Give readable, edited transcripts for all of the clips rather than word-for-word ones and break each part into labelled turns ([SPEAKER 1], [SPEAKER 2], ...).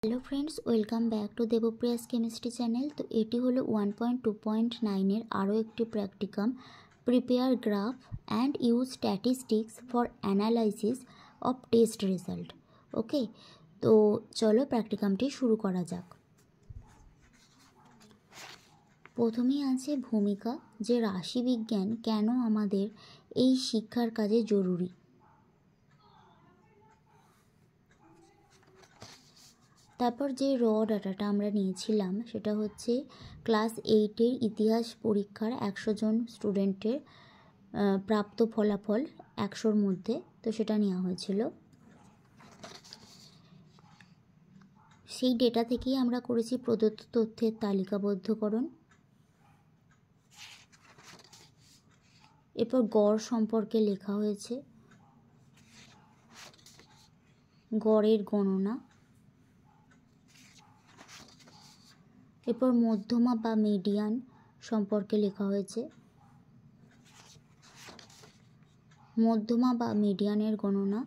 [SPEAKER 1] Hello friends, welcome back to Debpriya's chemistry channel. তো এটি হলো 1.2.9 আরও একটি practicum, prepare graph and use statistics for analysis of test result. Okay, তো চলো প্র্যাকটিকামটি শুরু করা যাক। প্রথমেই আছে ভূমিকা, যে রাশিবিজ্ঞান কেন আমাদের এই শিক্ষার কাজে জরুরি। তারপর যে র ডাটাটা আমরা নিয়েছিলাম সেটা হচ্ছে ক্লাস 8-এর ইতিহাস পরীক্ষার 100 জন স্টুডেন্টের প্রাপ্ত ফলাফল 100-র মধ্যে, তো সেটা নেওয়া হয়েছিল। সেই ডেটা থেকেই আমরা করেছি প্রদত্ত তথ্যের তালিকাবদ্ধকরণ। এরপর গড় সম্পর্কে লেখা হয়েছে, গড়ের গণনা। এরপর মধ্যমা বা মিডিয়ান সম্পর্কে লেখা হয়েছে, মধ্যমা বা মিডিয়ানের গণনা।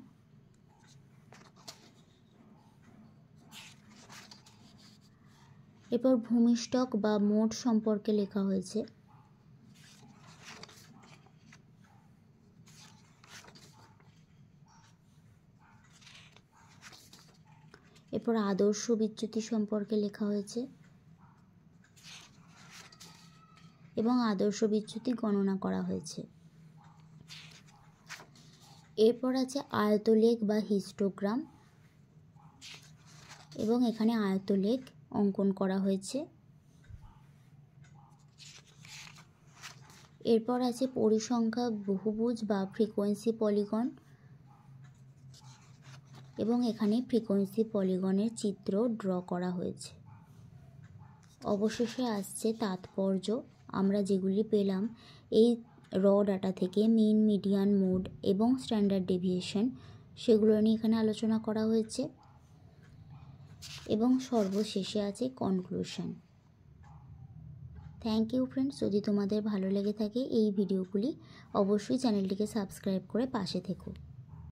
[SPEAKER 1] এরপর ভূমিষ্ঠক বা মোট সম্পর্কে লেখা হয়েছে। এরপর আদর্শ বিচ্যুতি সম্পর্কে লেখা হয়েছে এবং আদর্শ বিচ্যুতি গণনা করা হয়েছে। এরপর আছে আয়তলেখ বা হিস্টোগ্রাম, এবং এখানে আয়তলেখ অঙ্কন করা হয়েছে। এরপর আছে পরিসংখ্যা বহুভুজ বা ফ্রিকোয়েন্সি পলিগন, এবং এখানে ফ্রিকোয়েন্সি পলিগনের চিত্র ড্র করা হয়েছে। অবশেষে আসছে তাৎপর্য, আমরা যেগুলি পেলাম এই র ডাটা থেকে, মিন, মিডিয়ান, মোড এবং স্ট্যান্ডার্ড ডেভিয়েশন, সেগুলো নিয়ে এখানে আলোচনা করা হয়েছে। এবং সর্বশেষে আছে কনক্লুশন। Thank you friends. যদি তোমাদের ভালো লেগে থাকে এই ভিডিওগুলি, অবশ্যই চ্যানেলটিকে সাবস্ক্রাইব করে পাশে থেকো।